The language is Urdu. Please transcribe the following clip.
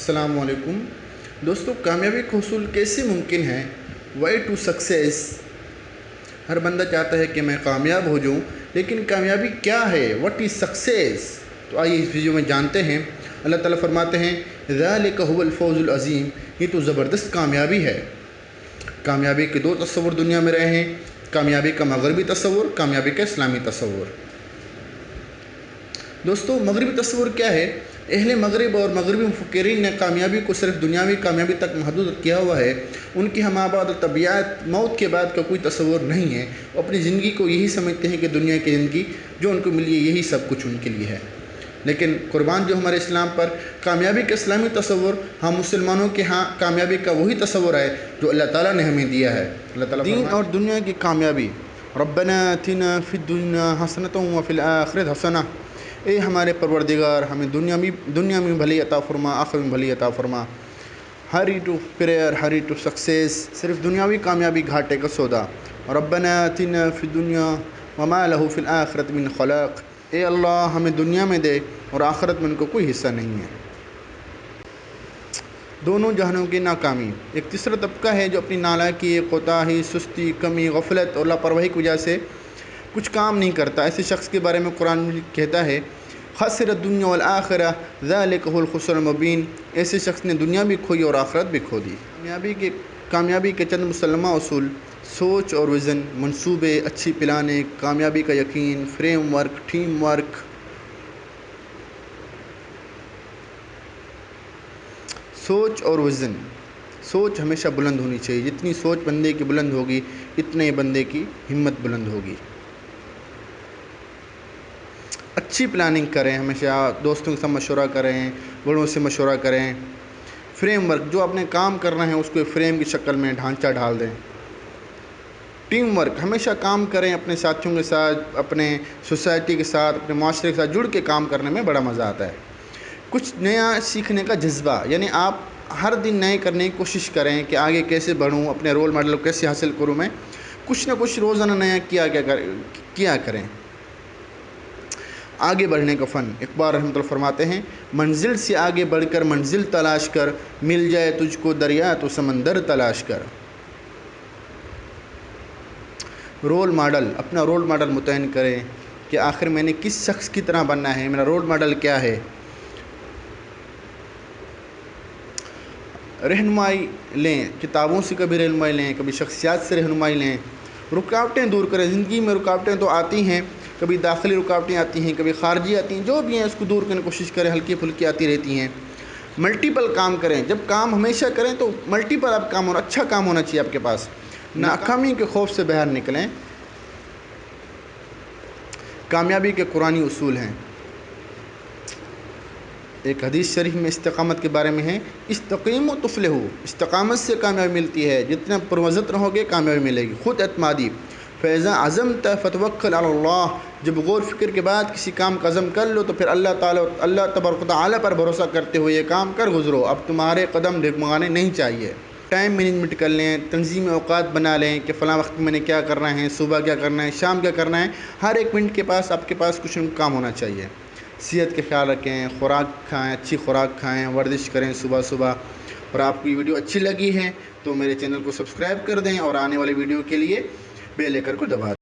السلام علیکم دوستو، کامیابی کا حصول کیسے ممکن ہے؟ Y to success. ہر بندہ چاہتا ہے کہ میں کامیاب ہو جاؤں، لیکن کامیابی کیا ہے؟ What is success? تو آئیے اس ویڈیو میں جانتے ہیں۔ اللہ تعالیٰ فرماتے ہیں ذالک هو الفوز العظیم، یہ تو زبردست کامیابی ہے۔ کامیابی کے دو تصور دنیا میں رہے ہیں، کامیابی کا مغربی تصور، کامیابی کا اسلامی تصور۔ دوستو، مغربی تصور کیا ہے؟ اہل مغرب اور مغربی مفکرین نے کامیابی کو صرف دنیاوی کامیابی تک محدود کیا ہوا ہے۔ ان کی ہم آباد طبیعت موت کے بعد کا کوئی تصور نہیں ہے۔ وہ اپنی زندگی کو یہی سمجھتے ہیں کہ دنیا کی زندگی جو ان کو ملی ہے یہی سب کچھ ان کے لیے ہے۔ لیکن قربان جو ہمارے اسلام پر کامیابی کا اسلامی تصور، ہم مسلمانوں کے ہاں کامیابی کا وہی تصور ہے جو اللہ تعالیٰ نے ہمیں دیا ہے۔ اللہ تعالیٰ دین اور دنیا کی کامیابی، ربنا آتنا فی الدنیا حسنۃ وفی الآخرۃ حسنہ، اے ہمارے پروردگار ہمیں دنیا میں بھلی عطا فرما، آخرت میں بھلی عطا فرما۔ Hurry to prayer, hurry to success, صرف دنیاوی کامیابی گھاٹے کا سودا۔ ربنا آتنا فی الدنیا وما لہ فی الآخرۃ من خلاق، اے اللہ ہمیں دنیا میں دے اور آخرت میں ان کو کوئی حصہ نہیں ہے۔ دونوں جہانوں کی ناکامی۔ ایک تیسرا طبقہ ہے جو اپنی نالائکی، کوتاہی، سستی، کمی، غفلت اور لاپرواہی کی وجہ سے کچھ کام نہیں کرتا۔ ایسے شخص کے بارے میں قرآن کہتا ہے خسر الدنیا والآخرہ ذالک هو الخسران المبین، ایسے شخص نے دنیا بھی کھوئی اور آخرت بھی کھو دی۔ کامیابی کے چند مسلمہ اصول: سوچ اور وژن، منصوبے، اچھی پلاننگ، کامیابی کا یقین، فریم ورک، ٹیم ورک۔ سوچ اور وژن۔ سوچ ہمیشہ بلند ہونی چاہیے۔ جتنی سوچ بندے کی بلند ہوگی اتنے بندے کی ہمت بلند ہوگی۔ اچھی پلاننگ کریں، ہمیشہ دوستوں کے ساتھ مشورہ کریں، بڑوں سے مشورہ کریں۔ فریم ورک، جو اپنے کام کرنا ہے اس کو فریم کی شکل میں ڈھانچہ ڈال دیں۔ ٹیم ورک، ہمیشہ کام کریں، اپنے ساتھیوں کے ساتھ، اپنے سوسائٹی کے ساتھ، اپنے معاشرے کے ساتھ جڑ کے کام کرنے میں بڑا مزہ آتا ہے۔ کچھ نیا سیکھنے کا جذبہ، یعنی آپ ہر دن نئے کرنے کی کوشش کریں کہ آگے کیسے بڑھوں، اپنے رول ماڈل کو کیسے حاصل کروں، میں کچھ نہ کچھ روزانہ نیا کیا کریں۔ آگے بڑھنے کا فن۔ اقبال رحمۃ اللہ فرماتے ہیں منزل سے آگے بڑھ کر منزل تلاش کر، مل جائے تجھ کو دریا تو سمندر تلاش کر۔ رول ماڈل، اپنا رول ماڈل متعین کریں کہ آخر میں نے کس شخص کی طرح بننا ہے، میرا رول ماڈل کیا ہے۔ رہنمائی لیں، کتابوں سے کبھی رہنمائی لیں، کبھی شخصیات سے رہنمائی لیں۔ رکاوٹیں دور کریں، زندگی میں رکاوٹیں تو آتی ہیں، کبھی داخلی رکاوٹیں آتی ہیں، کبھی خارجی آتی ہیں، جو بھی ہیں اس کو دور کرنے کی کوشش کریں، ہلکی پھلکی آتی رہتی ہیں۔ ملٹیپل کام کریں، جب کام ہمیشہ کریں تو ملٹیپل آپ کام ہونا، اچھا کام ہونا چاہیے آپ کے پاس۔ ناکامی کے خوف سے باہر نکلیں۔ کامیابی کے قرآنی اصول ہیں۔ ایک حدیث شریف میں استقامت کے بارے میں ہے استقیموا تفلحوا، استقامت سے کامیابی ملتی ہے، جتنا پروزت رہو گے کامیابی ملے گی۔ خود اعتمادی، فَإِذَا عَزَمْتَ فَتَوَكَّلْ عَلَى اللَّهِ، جب غور فکر کے بعد کسی کام کا عزم کر لو تو پھر اللہ تبارک و تعالیٰ پر بھروسہ کرتے ہوئے یہ کام کر گزرو، اب تمہارے قدم ڈگمگانے نہیں چاہیے۔ ٹائم مینجمنٹ کر لیں، تنظیم اوقات بنا لیں کہ فلاں وقت میں نے کیا کرنا ہے، صبح کیا کرنا ہے، شام کیا کرنا ہے، ہر ایک منٹ کے پاس آپ کے پاس کچھ کام ہونا چاہیے۔ صحت کے خیال رکھیں، خوراک کھائیں، اچھی خوراک کھائیں، ورزش کریں صبح صبح۔ اور آپ کو یہ ویڈیو اچھی لگی ہے تو میرے چینل کو سبسکرائب کر دیں اور آنے والی ویڈیو کے لیے بیل آئیکن کو دبا دیں۔